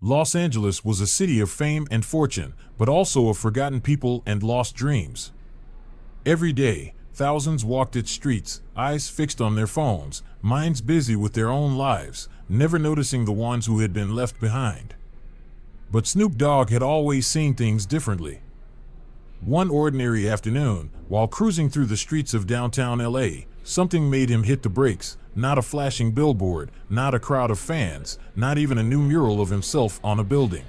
Los Angeles was a city of fame and fortune, but also of forgotten people and lost dreams. Every day, thousands walked its streets, eyes fixed on their phones, minds busy with their own lives, never noticing the ones who had been left behind. But Snoop Dogg had always seen things differently. One ordinary afternoon, while cruising through the streets of downtown LA, something made him hit the brakes. Not a flashing billboard, not a crowd of fans, not even a new mural of himself on a building.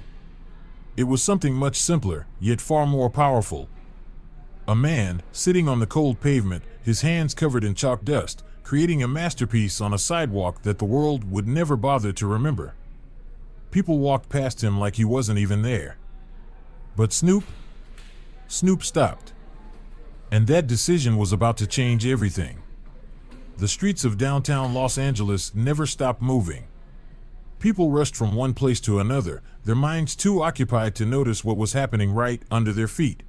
It was something much simpler, yet far more powerful. A man, sitting on the cold pavement, his hands covered in chalk dust, creating a masterpiece on a sidewalk that the world would never bother to remember. People walked past him like he wasn't even there. But Snoop stopped. And that decision was about to change everything. The streets of downtown Los Angeles never stopped moving. People rushed from one place to another, their minds too occupied to notice what was happening right under their feet.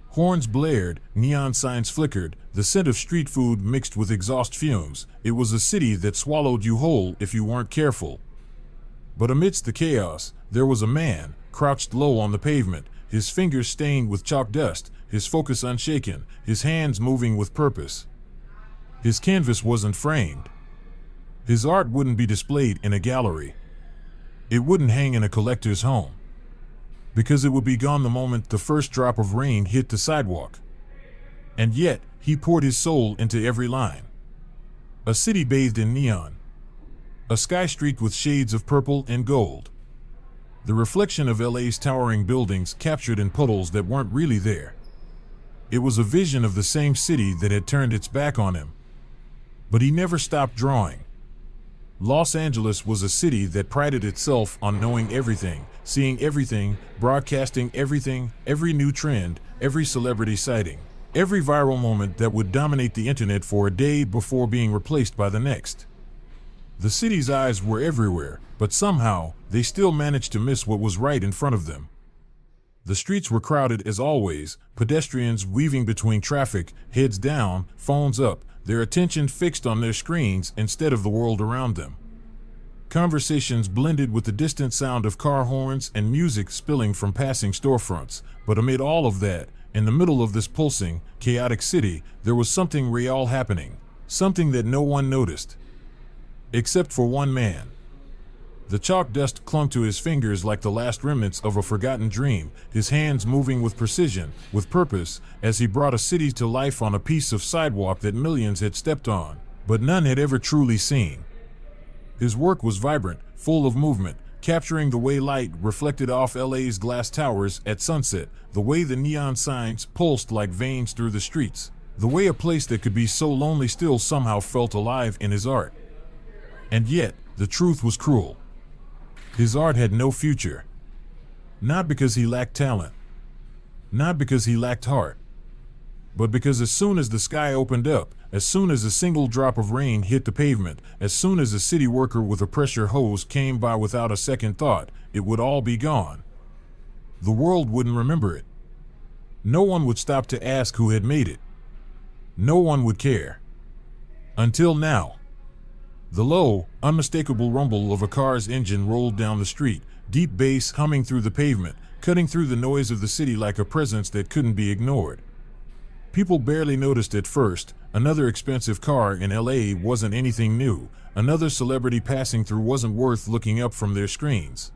Horns blared, neon signs flickered, the scent of street food mixed with exhaust fumes. It was a city that swallowed you whole if you weren't careful. But amidst the chaos, there was a man, crouched low on the pavement, his fingers stained with chalk dust, his focus unshaken, his hands moving with purpose. His canvas wasn't framed. His art wouldn't be displayed in a gallery. It wouldn't hang in a collector's home. Because it would be gone the moment the first drop of rain hit the sidewalk. And yet, he poured his soul into every line. A city bathed in neon. A sky streaked with shades of purple and gold. The reflection of LA's towering buildings captured in puddles that weren't really there. It was a vision of the same city that had turned its back on him. But he never stopped drawing. Los Angeles was a city that prided itself on knowing everything, seeing everything, broadcasting everything, every new trend, every celebrity sighting, every viral moment that would dominate the internet for a day before being replaced by the next. The city's eyes were everywhere, but somehow, they still managed to miss what was right in front of them. The streets were crowded as always, pedestrians weaving between traffic, heads down, phones up, their attention fixed on their screens instead of the world around them. Conversations blended with the distant sound of car horns and music spilling from passing storefronts, but amid all of that, in the middle of this pulsing, chaotic city, there was something real happening, something that no one noticed. Except for one man. The chalk dust clung to his fingers like the last remnants of a forgotten dream, his hands moving with precision, with purpose, as he brought a city to life on a piece of sidewalk that millions had stepped on, but none had ever truly seen. His work was vibrant, full of movement, capturing the way light reflected off LA's glass towers at sunset, the way the neon signs pulsed like veins through the streets, the way a place that could be so lonely still somehow felt alive in his art. And yet, the truth was cruel. His art had no future. Not because he lacked talent. Not because he lacked heart. But because as soon as the sky opened up, as soon as a single drop of rain hit the pavement, as soon as a city worker with a pressure hose came by without a second thought, it would all be gone. The world wouldn't remember it. No one would stop to ask who had made it. No one would care. Until now. The low, unmistakable rumble of a car's engine rolled down the street, deep bass humming through the pavement, cutting through the noise of the city like a presence that couldn't be ignored. People barely noticed at first. Another expensive car in LA wasn't anything new. Another celebrity passing through wasn't worth looking up from their screens.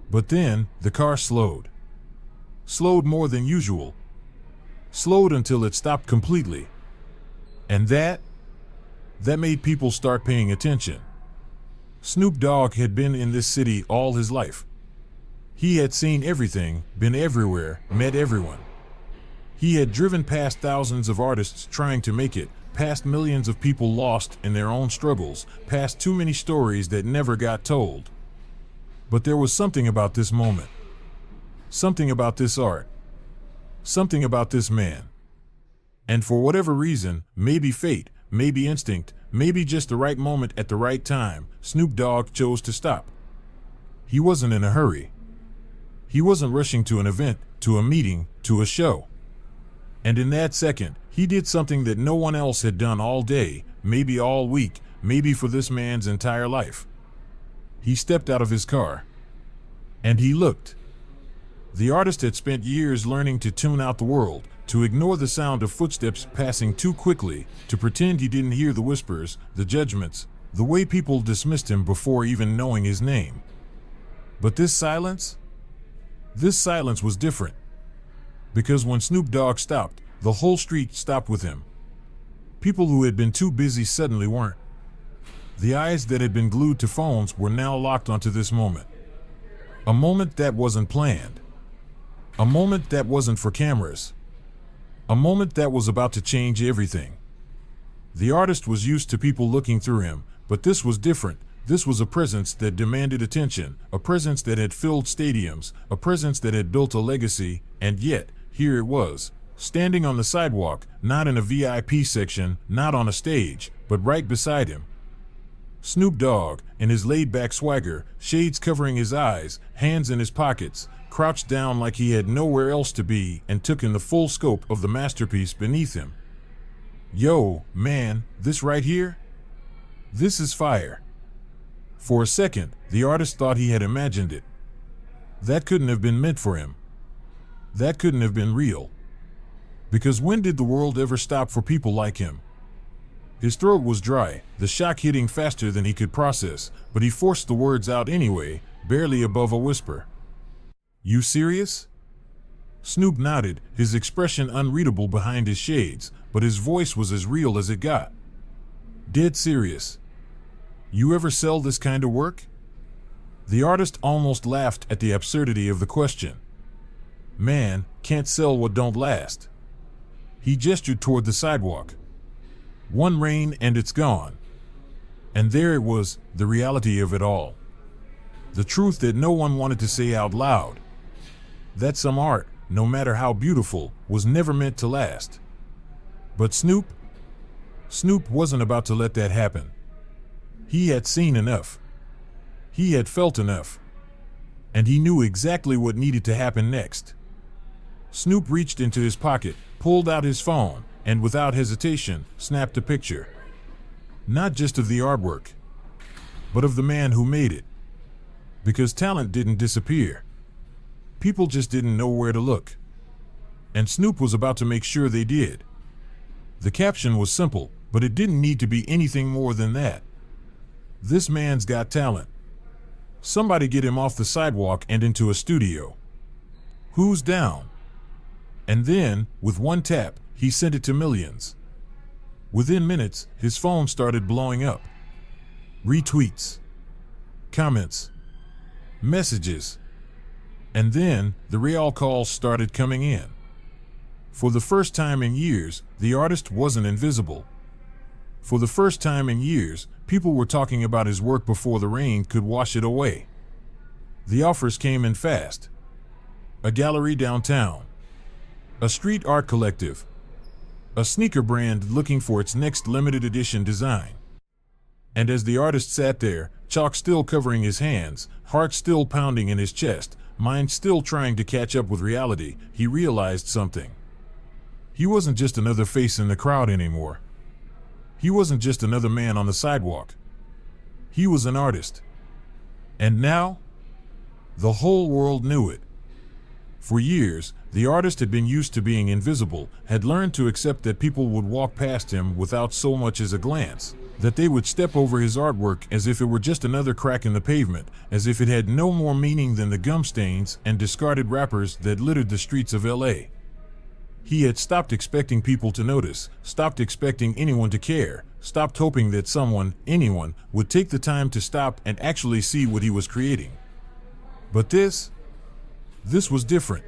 But then, the car slowed. Slowed more than usual. Slowed until it stopped completely. And that made people start paying attention. Snoop Dogg had been in this city all his life. He had seen everything, been everywhere, met everyone. He had driven past thousands of artists trying to make it, past millions of people lost in their own struggles, past too many stories that never got told. But there was something about this moment. Something about this art. Something about this man. And for whatever reason, maybe fate, maybe instinct, maybe just the right moment at the right time, Snoop Dogg chose to stop. He wasn't in a hurry. He wasn't rushing to an event, to a meeting, to a show. And in that second, he did something that no one else had done all day, maybe all week, maybe for this man's entire life. He stepped out of his car. And he looked. The artist had spent years learning to tune out the world, to ignore the sound of footsteps passing too quickly, to pretend he didn't hear the whispers, the judgments, the way people dismissed him before even knowing his name. But this silence was different. Because when Snoop Dogg stopped, the whole street stopped with him. People who had been too busy suddenly weren't. The eyes that had been glued to phones were now locked onto this moment. A moment that wasn't planned. A moment that wasn't for cameras. A moment that was about to change everything. The artist was used to people looking through him, but this was different. This was a presence that demanded attention, a presence that had filled stadiums, a presence that had built a legacy, and yet, here it was, standing on the sidewalk, not in a VIP section, not on a stage, but right beside him. Snoop Dogg, in his laid-back swagger, shades covering his eyes, hands in his pockets, crouched down like he had nowhere else to be and took in the full scope of the masterpiece beneath him. Yo, man, this right here? This is fire. For a second, the artist thought he had imagined it. That couldn't have been meant for him. That couldn't have been real. Because when did the world ever stop for people like him? His throat was dry, the shock hitting faster than he could process, but he forced the words out anyway, barely above a whisper. You serious? Snoop nodded, his expression unreadable behind his shades, but his voice was as real as it got. Dead serious. You ever sell this kind of work? The artist almost laughed at the absurdity of the question. Man, can't sell what don't last. He gestured toward the sidewalk. One rain and it's gone. And there it was, the reality of it all. The truth that no one wanted to say out loud. That some art, no matter how beautiful, was never meant to last. But Snoop wasn't about to let that happen. He had seen enough. He had felt enough. And he knew exactly what needed to happen next. Snoop reached into his pocket, pulled out his phone, and without hesitation, snapped a picture. Not just of the artwork, but of the man who made it. Because talent didn't disappear. People just didn't know where to look. And Snoop was about to make sure they did. The caption was simple, but it didn't need to be anything more than that. This man's got talent. Somebody get him off the sidewalk and into a studio. Who's down? And then, with one tap, he sent it to millions. Within minutes, his phone started blowing up. Retweets. Comments. Messages. And then, the real calls started coming in. For the first time in years, the artist wasn't invisible. For the first time in years, people were talking about his work before the rain could wash it away. The offers came in fast. A gallery downtown. A street art collective. A sneaker brand looking for its next limited edition design. And as the artist sat there, chalk still covering his hands, heart still pounding in his chest, mind still trying to catch up with reality, he realized something. He wasn't just another face in the crowd anymore. He wasn't just another man on the sidewalk. He was an artist. And now, the whole world knew it. For years, the artist had been used to being invisible, had learned to accept that people would walk past him without so much as a glance, that they would step over his artwork as if it were just another crack in the pavement, as if it had no more meaning than the gum stains and discarded wrappers that littered the streets of LA. He had stopped expecting people to notice, stopped expecting anyone to care, stopped hoping that someone, anyone, would take the time to stop and actually see what he was creating. But this was different.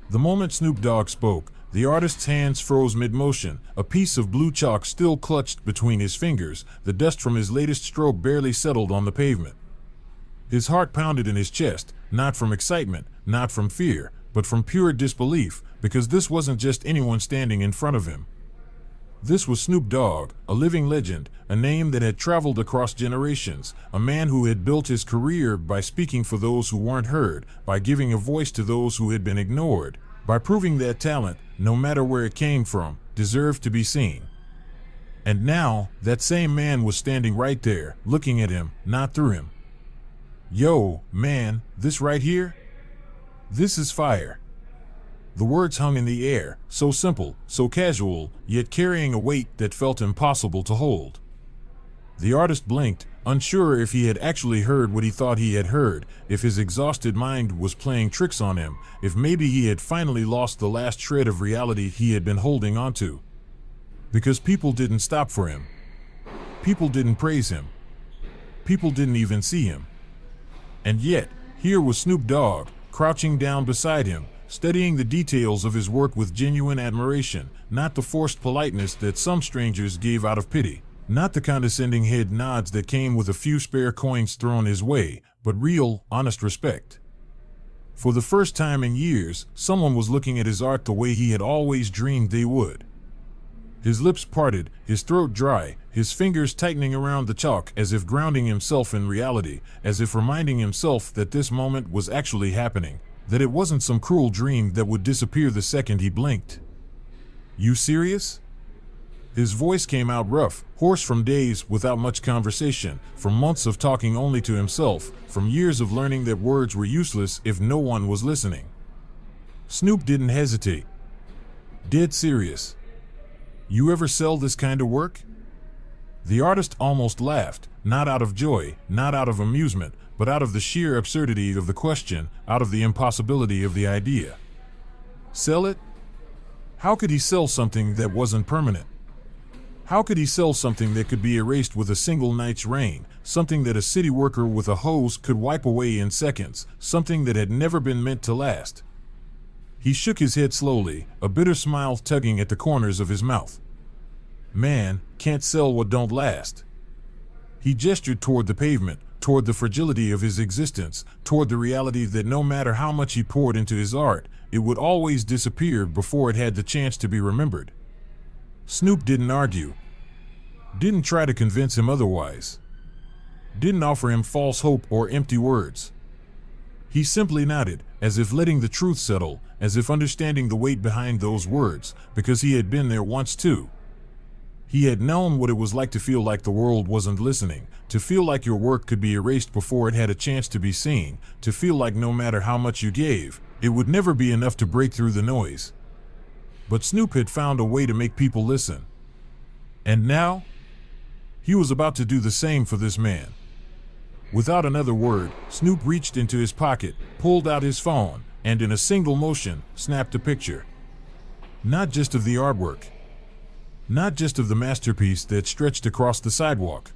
The moment Snoop Dogg spoke, the artist's hands froze mid-motion, a piece of blue chalk still clutched between his fingers, the dust from his latest stroke barely settled on the pavement. His heart pounded in his chest, not from excitement, not from fear, but from pure disbelief, because this wasn't just anyone standing in front of him. This was Snoop Dogg, a living legend, a name that had traveled across generations, a man who had built his career by speaking for those who weren't heard, by giving a voice to those who had been ignored, by proving that talent, no matter where it came from, deserved to be seen. And now, that same man was standing right there, looking at him, not through him. Yo, man, this right here? This is fire. The words hung in the air, so simple, so casual, yet carrying a weight that felt impossible to hold. The artist blinked, unsure if he had actually heard what he thought he had heard, if his exhausted mind was playing tricks on him, if maybe he had finally lost the last shred of reality he had been holding onto. Because people didn't stop for him. People didn't praise him. People didn't even see him. And yet, here was Snoop Dogg, crouching down beside him, studying the details of his work with genuine admiration, not the forced politeness that some strangers gave out of pity, not the condescending head nods that came with a few spare coins thrown his way, but real, honest respect. For the first time in years, someone was looking at his art the way he had always dreamed they would. His lips parted, his throat dry, his fingers tightening around the chalk as if grounding himself in reality, as if reminding himself that this moment was actually happening, that it wasn't some cruel dream that would disappear the second he blinked. You serious? His voice came out rough, hoarse from days without much conversation, from months of talking only to himself, from years of learning that words were useless if no one was listening. Snoop didn't hesitate. Dead serious. You ever sell this kind of work? The artist almost laughed, not out of joy, not out of amusement, but out of the sheer absurdity of the question, out of the impossibility of the idea. Sell it? How could he sell something that wasn't permanent? How could he sell something that could be erased with a single night's rain, something that a city worker with a hose could wipe away in seconds, something that had never been meant to last? He shook his head slowly, a bitter smile tugging at the corners of his mouth. Man can't sell what don't last. He gestured toward the pavement, toward the fragility of his existence, toward the reality that no matter how much he poured into his art, it would always disappear before it had the chance to be remembered. Snoop didn't argue. Didn't try to convince him otherwise. Didn't offer him false hope or empty words. He simply nodded, as if letting the truth settle, as if understanding the weight behind those words, because he had been there once too. He had known what it was like to feel like the world wasn't listening, to feel like your work could be erased before it had a chance to be seen, to feel like no matter how much you gave, it would never be enough to break through the noise. But Snoop had found a way to make people listen. And now, he was about to do the same for this man. Without another word, Snoop reached into his pocket, pulled out his phone, and in a single motion, snapped a picture. Not just of the artwork. Not just of the masterpiece that stretched across the sidewalk,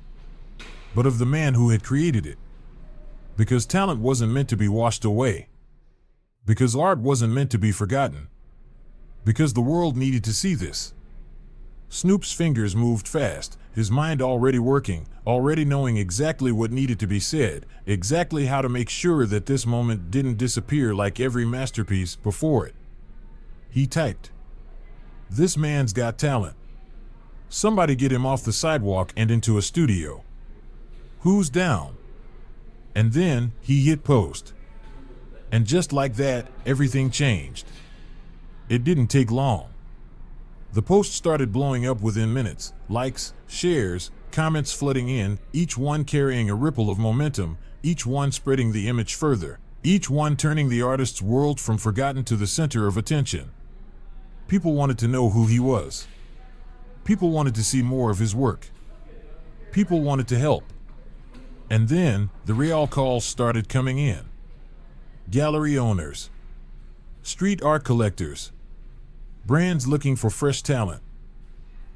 but of the man who had created it. Because talent wasn't meant to be washed away. Because art wasn't meant to be forgotten. Because the world needed to see this. Snoop's fingers moved fast, his mind already working, already knowing exactly what needed to be said, exactly how to make sure that this moment didn't disappear like every masterpiece before it. He typed, "This man's got talent. Somebody get him off the sidewalk and into a studio. Who's down?" And then he hit post. And just like that, everything changed. It didn't take long. The post started blowing up within minutes, likes, shares, comments flooding in, each one carrying a ripple of momentum, each one spreading the image further, each one turning the artist's world from forgotten to the center of attention. People wanted to know who he was. People wanted to see more of his work. People wanted to help. And then the real calls started coming in. Gallery owners, street art collectors, brands looking for fresh talent.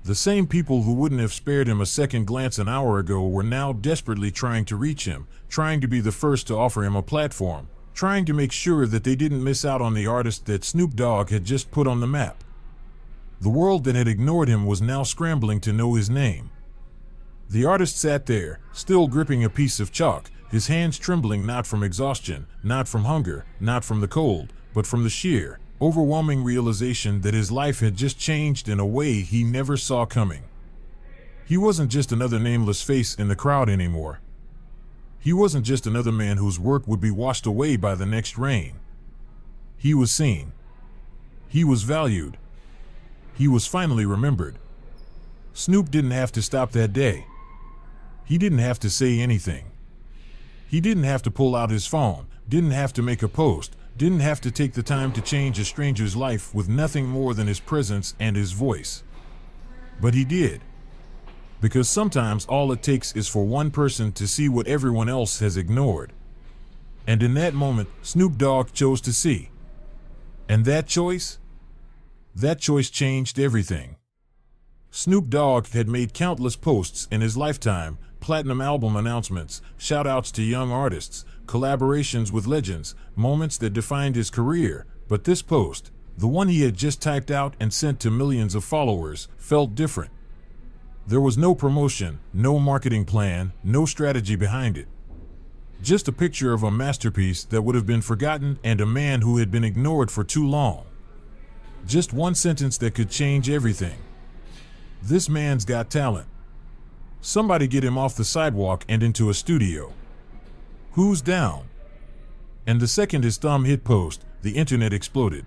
The same people who wouldn't have spared him a second glance an hour ago were now desperately trying to reach him, trying to be the first to offer him a platform, trying to make sure that they didn't miss out on the artist that Snoop Dogg had just put on the map. The world that had ignored him was now scrambling to know his name. The artist sat there, still gripping a piece of chalk, his hands trembling not from exhaustion, not from hunger, not from the cold, but from the sheer, overwhelming realization that his life had just changed in a way he never saw coming. He wasn't just another nameless face in the crowd anymore. He wasn't just another man whose work would be washed away by the next rain. He was seen. He was valued. He was finally remembered. Snoop didn't have to stop that day. He didn't have to say anything. He didn't have to pull out his phone, didn't have to make a post, didn't have to take the time to change a stranger's life with nothing more than his presence and his voice. But he did. Because sometimes all it takes is for one person to see what everyone else has ignored. And in that moment, Snoop Dogg chose to see. And that choice changed everything. Snoop Dogg had made countless posts in his lifetime, platinum album announcements, shout-outs to young artists, collaborations with legends, moments that defined his career. But this post, the one he had just typed out and sent to millions of followers, felt different. There was no promotion, no marketing plan, no strategy behind it. Just a picture of a masterpiece that would have been forgotten and a man who had been ignored for too long. Just one sentence that could change everything. This man's got talent. Somebody get him off the sidewalk and into a studio. Who's down? And the second his thumb hit post, the internet exploded.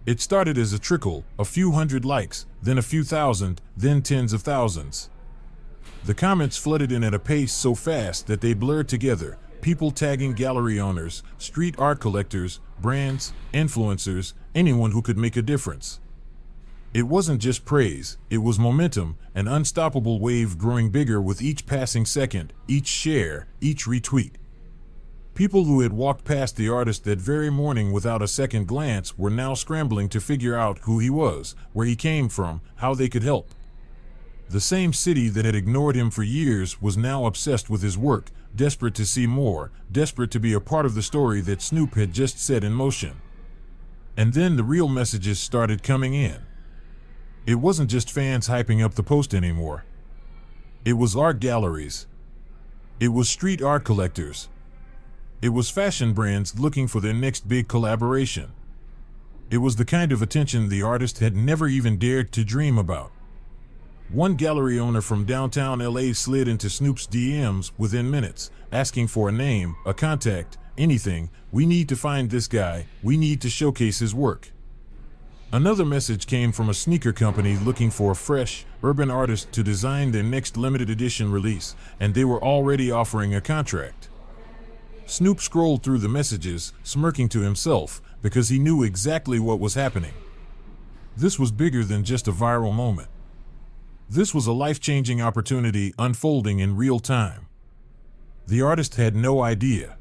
It started as a trickle, a few hundred likes, then a few thousand, then tens of thousands. The comments flooded in at a pace so fast that they blurred together, people tagging gallery owners, street art collectors, brands, influencers, anyone who could make a difference. It wasn't just praise, it was momentum, an unstoppable wave growing bigger with each passing second, each share, each retweet. People who had walked past the artist that very morning without a second glance were now scrambling to figure out who he was, where he came from, how they could help. The same city that had ignored him for years was now obsessed with his work, desperate to see more, desperate to be a part of the story that Snoop had just set in motion. And then the real messages started coming in. It wasn't just fans hyping up the post anymore. It was art galleries. It was street art collectors. It was fashion brands looking for their next big collaboration. It was the kind of attention the artist had never even dared to dream about. One gallery owner from downtown LA slid into Snoop's DMs within minutes, asking for a name, a contact, anything. We need to find this guy, we need to showcase his work. Another message came from a sneaker company looking for a fresh, urban artist to design their next limited edition release, and they were already offering a contract. Snoop scrolled through the messages, smirking to himself, because he knew exactly what was happening. This was bigger than just a viral moment. This was a life-changing opportunity unfolding in real time. The artist had no idea.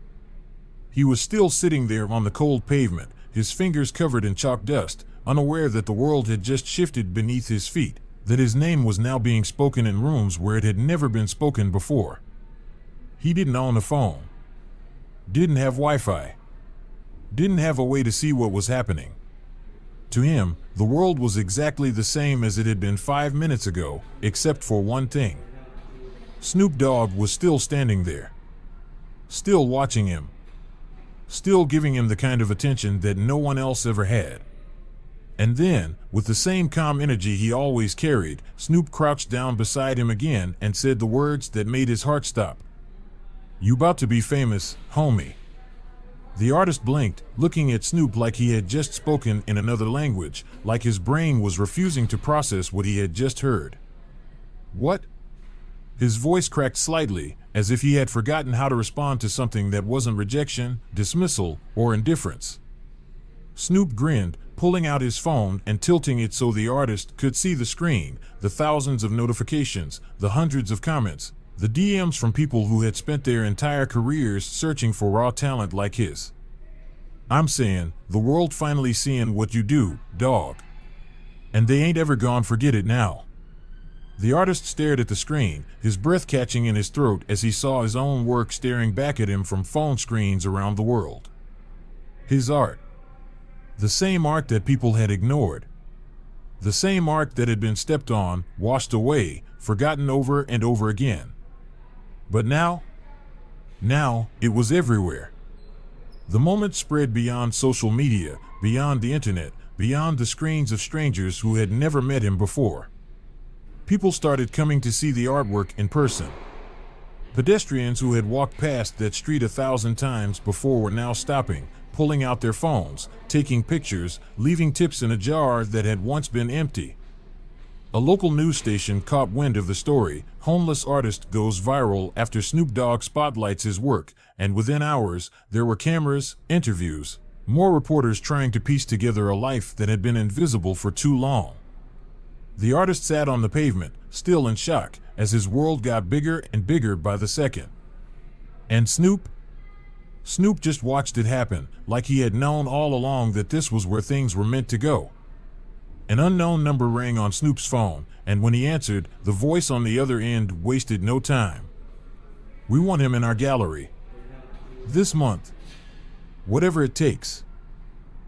He was still sitting there on the cold pavement, his fingers covered in chalk dust, unaware that the world had just shifted beneath his feet, that his name was now being spoken in rooms where it had never been spoken before. He didn't own a phone, didn't have Wi-Fi, didn't have a way to see what was happening. To him, the world was exactly the same as it had been 5 minutes ago, except for one thing. Snoop Dogg was still standing there, still watching him, still giving him the kind of attention that no one else ever had. And then, with the same calm energy he always carried, Snoop crouched down beside him again and said the words that made his heart stop. "You about to be famous, homie." The artist blinked, looking at Snoop like he had just spoken in another language, like his brain was refusing to process what he had just heard. "What?" His voice cracked slightly, as if he had forgotten how to respond to something that wasn't rejection, dismissal, or indifference. Snoop grinned, pulling out his phone and tilting it so the artist could see the screen, the thousands of notifications, the hundreds of comments, the DMs from people who had spent their entire careers searching for raw talent like his. "I'm saying, the world finally seeing what you do, dog. And they ain't ever gonna forget it now." The artist stared at the screen, his breath catching in his throat as he saw his own work staring back at him from phone screens around the world. His art. The same art that people had ignored. The same art that had been stepped on, washed away, forgotten over and over again. But now it was everywhere. The moment spread beyond social media, beyond the internet, beyond the screens of strangers who had never met him before. People started coming to see the artwork in person. Pedestrians who had walked past that street 1,000 times before were now stopping, pulling out their phones, taking pictures, leaving tips in a jar that had once been empty. A local news station caught wind of the story. Homeless artist goes viral after Snoop Dogg spotlights his work, and within hours, there were cameras, interviews, more reporters trying to piece together a life that had been invisible for too long. The artist sat on the pavement, still in shock, as his world got bigger and bigger by the second. And Snoop? Snoop just watched it happen, like he had known all along that this was where things were meant to go. An unknown number rang on Snoop's phone, and when he answered, the voice on the other end wasted no time. "We want him in our gallery. This month. Whatever it takes."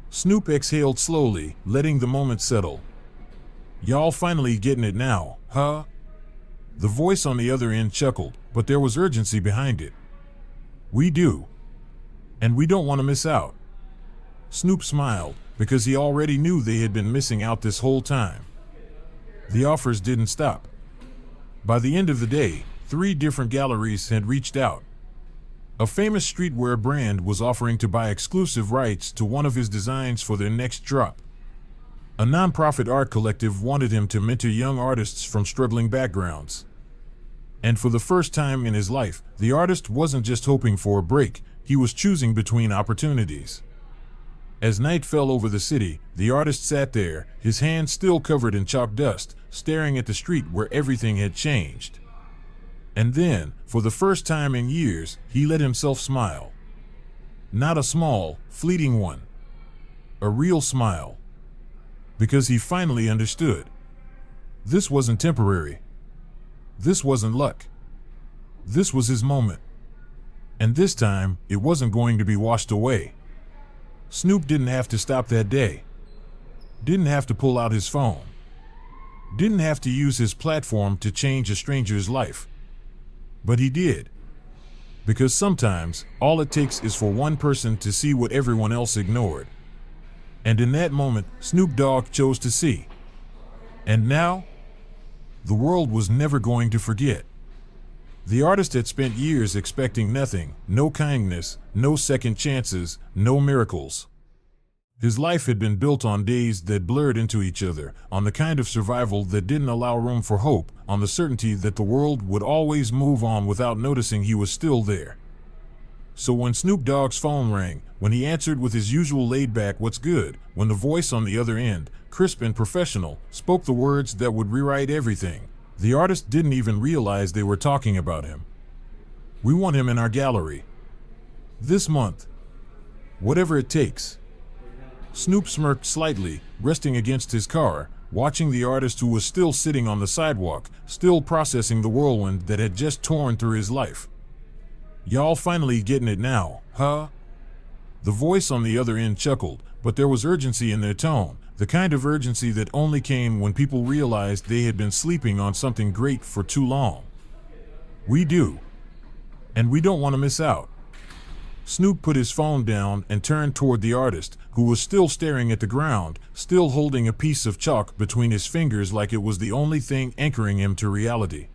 Snoop exhaled slowly, letting the moment settle. "Y'all finally getting it now, huh?" The voice on the other end chuckled, but there was urgency behind it. "We do. And we don't want to miss out." Snoop smiled, because he already knew they had been missing out this whole time. The offers didn't stop. By the end of the day, 3 different galleries had reached out. A famous streetwear brand was offering to buy exclusive rights to one of his designs for their next drop. A nonprofit art collective wanted him to mentor young artists from struggling backgrounds. And for the first time in his life, the artist wasn't just hoping for a break, he was choosing between opportunities. As night fell over the city, the artist sat there, his hands still covered in chalk dust, staring at the street where everything had changed. And then, for the first time in years, he let himself smile. Not a small, fleeting one. A real smile. Because he finally understood. This wasn't temporary. This wasn't luck. This was his moment. And this time, it wasn't going to be washed away. Snoop didn't have to stop that day. Didn't have to pull out his phone. Didn't have to use his platform to change a stranger's life. But he did. Because sometimes, all it takes is for one person to see what everyone else ignored. And in that moment, Snoop Dogg chose to see. And now, the world was never going to forget. The artist had spent years expecting nothing, no kindness, no second chances, no miracles. His life had been built on days that blurred into each other, on the kind of survival that didn't allow room for hope, on the certainty that the world would always move on without noticing he was still there. So when Snoop Dogg's phone rang, when he answered with his usual laid-back "what's good," when the voice on the other end, crisp and professional, spoke the words that would rewrite everything, the artist didn't even realize they were talking about him. "We want him in our gallery. This month. Whatever it takes." Snoop smirked slightly, resting against his car, watching the artist who was still sitting on the sidewalk, still processing the whirlwind that had just torn through his life. "Y'all finally getting it now, huh?" The voice on the other end chuckled, but there was urgency in their tone, the kind of urgency that only came when people realized they had been sleeping on something great for too long. "We do. And we don't want to miss out." Snoop put his phone down and turned toward the artist, who was still staring at the ground, still holding a piece of chalk between his fingers like it was the only thing anchoring him to reality.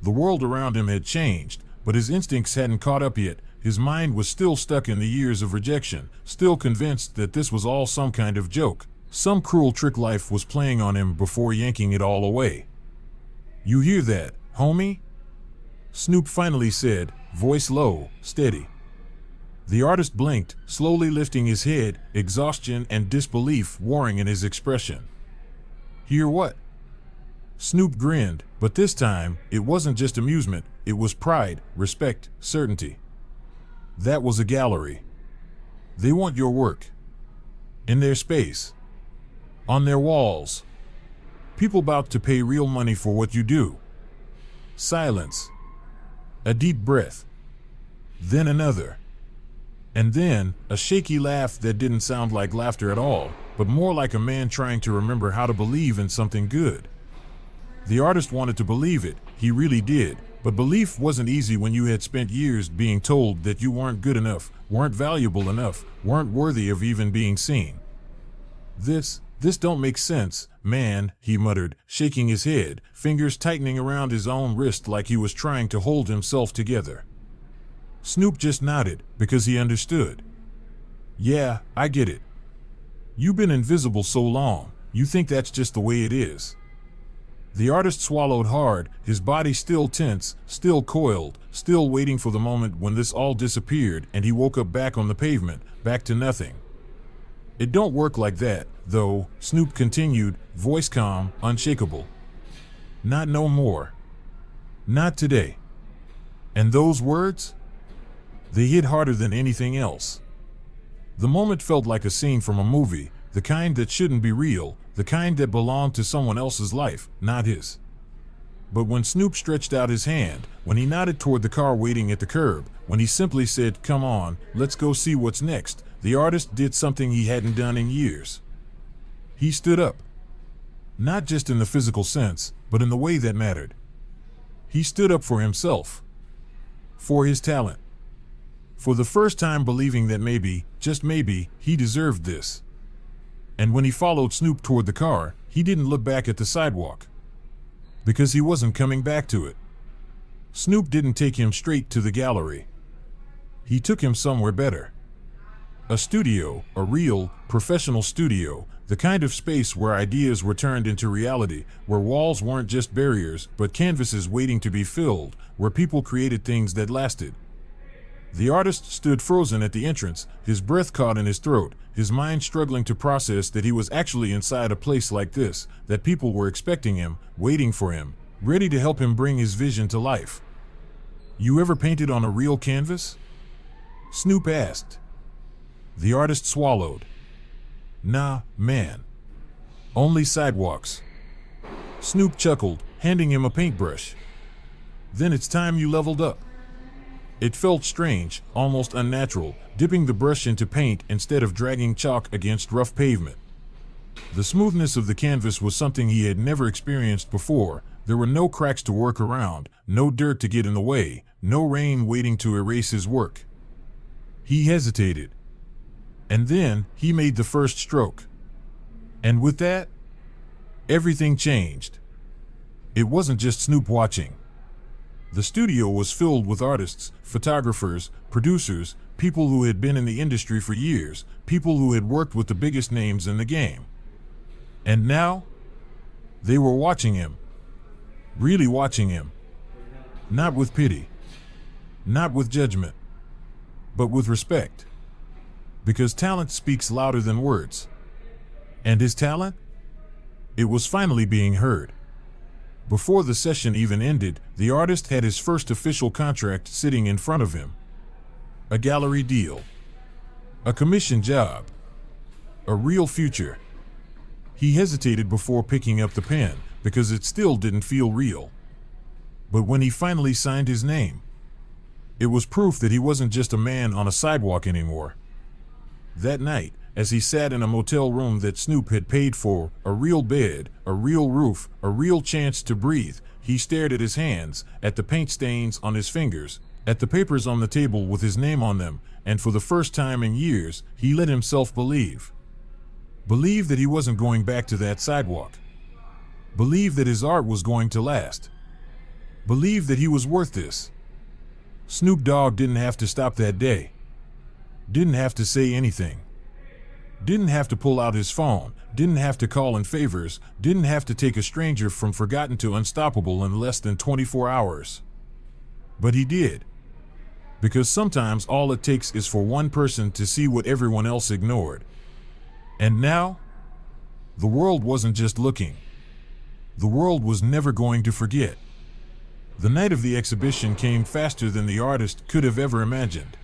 The world around him had changed, but his instincts hadn't caught up yet. His mind was still stuck in the years of rejection, still convinced that this was all some kind of joke. Some cruel trick life was playing on him before yanking it all away. "You hear that, homie?" Snoop finally said, voice low, steady. The artist blinked, slowly lifting his head, exhaustion and disbelief warring in his expression. "Hear what?" Snoop grinned, but this time, it wasn't just amusement, it was pride, respect, certainty. "That was a gallery. They want your work. In their space. On their walls. People about to pay real money for what you do." Silence. A deep breath. Then another. And then, a shaky laugh that didn't sound like laughter at all, but more like a man trying to remember how to believe in something good. The artist wanted to believe it, he really did, but belief wasn't easy when you had spent years being told that you weren't good enough, weren't valuable enough, weren't worthy of even being seen. This don't make sense, man," he muttered, shaking his head, fingers tightening around his own wrist like he was trying to hold himself together. Snoop just nodded, because he understood. "Yeah, I get it. You've been invisible so long, you think that's just the way it is. The artist swallowed hard, his body still tense, still coiled, still waiting for the moment when this all disappeared and he woke up back on the pavement, back to nothing. It don't work like that, though, Snoop continued, voice calm, unshakable. Not no more. Not today. And those words? They hit harder than anything else. The moment felt like a scene from a movie, the kind that shouldn't be real, the kind that belonged to someone else's life, not his. But when Snoop stretched out his hand, when he nodded toward the car waiting at the curb, when he simply said, "Come on, let's go see what's next," the artist did something he hadn't done in years. He stood up. Not just in the physical sense, but in the way that mattered. He stood up for himself. For his talent. For the first time believing that maybe, just maybe, he deserved this. And when he followed Snoop toward the car, he didn't look back at the sidewalk. Because he wasn't coming back to it. Snoop didn't take him straight to the gallery. He took him somewhere better. A studio, a real, professional studio, the kind of space where ideas were turned into reality, where walls weren't just barriers, but canvases waiting to be filled, where people created things that lasted. The artist stood frozen at the entrance, his breath caught in his throat, his mind struggling to process that he was actually inside a place like this, that people were expecting him, waiting for him, ready to help him bring his vision to life. "You ever painted on a real canvas?" Snoop asked. The artist swallowed. "Nah, man. Only sidewalks." Snoop chuckled, handing him a paintbrush. "Then it's time you leveled up." It felt strange, almost unnatural, dipping the brush into paint instead of dragging chalk against rough pavement. The smoothness of the canvas was something he had never experienced before. There were no cracks to work around, no dirt to get in the way, no rain waiting to erase his work. He hesitated. And then, he made the first stroke. And with that, everything changed. It wasn't just Snoop watching. The studio was filled with artists, photographers, producers, people who had been in the industry for years, people who had worked with the biggest names in the game. And now, they were watching him. Really watching him. Not with pity. Not with judgment. But with respect. Because talent speaks louder than words. And his talent? It was finally being heard. Before the session even ended, the artist had his first official contract sitting in front of him. A gallery deal. A commission job. A real future. He hesitated before picking up the pen, because it still didn't feel real. But when he finally signed his name, it was proof that he wasn't just a man on a sidewalk anymore. That night, as he sat in a motel room that Snoop had paid for, a real bed, a real roof, a real chance to breathe, he stared at his hands, at the paint stains on his fingers, at the papers on the table with his name on them, and for the first time in years, he let himself believe. Believe that he wasn't going back to that sidewalk. Believe that his art was going to last. Believe that he was worth this. Snoop Dogg didn't have to stop that day. Didn't have to say anything. Didn't have to pull out his phone, didn't have to call in favors, didn't have to take a stranger from forgotten to unstoppable in less than 24 hours. But he did. Because sometimes all it takes is for one person to see what everyone else ignored. And now, the world wasn't just looking. The world was never going to forget. The night of the exhibition came faster than the artist could have ever imagined.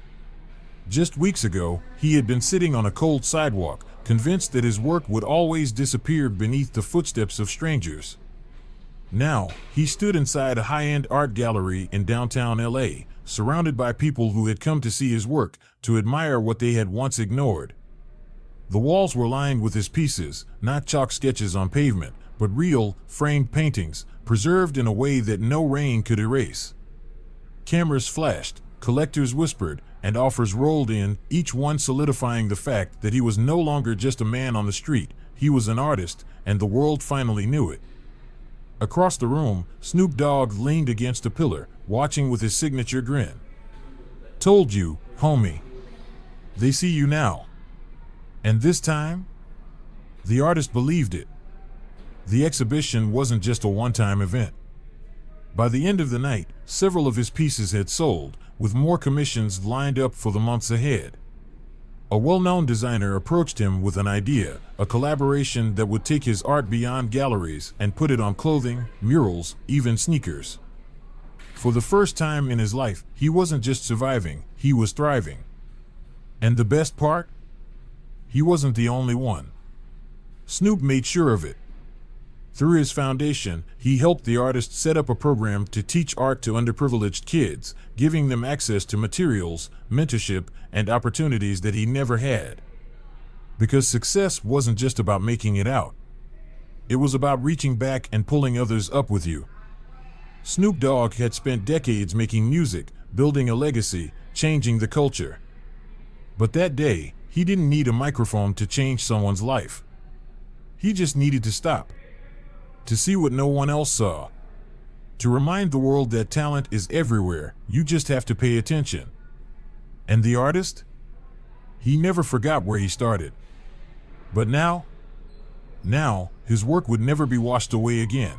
Just weeks ago, he had been sitting on a cold sidewalk, convinced that his work would always disappear beneath the footsteps of strangers. Now, he stood inside a high-end art gallery in downtown LA, surrounded by people who had come to see his work, to admire what they had once ignored. The walls were lined with his pieces, not chalk sketches on pavement, but real, framed paintings, preserved in a way that no rain could erase. Cameras flashed, collectors whispered, and offers rolled in, each one solidifying the fact that he was no longer just a man on the street, he was an artist, and the world finally knew it. Across the room, Snoop Dogg leaned against a pillar, watching with his signature grin. "Told you, homie. They see you now." And this time, the artist believed it. The exhibition wasn't just a one-time event. By the end of the night, several of his pieces had sold, with more commissions lined up for the months ahead. A well-known designer approached him with an idea, a collaboration that would take his art beyond galleries and put it on clothing, murals, even sneakers. For the first time in his life, he wasn't just surviving, he was thriving. And the best part? He wasn't the only one. Snoop made sure of it. Through his foundation, he helped the artist set up a program to teach art to underprivileged kids, giving them access to materials, mentorship, and opportunities that he never had. Because success wasn't just about making it out. It was about reaching back and pulling others up with you. Snoop Dogg had spent decades making music, building a legacy, changing the culture. But that day, he didn't need a microphone to change someone's life. He just needed to stop. To see what no one else saw. To remind the world that talent is everywhere, you just have to pay attention. And the artist? He never forgot where he started. But now, his work would never be washed away again.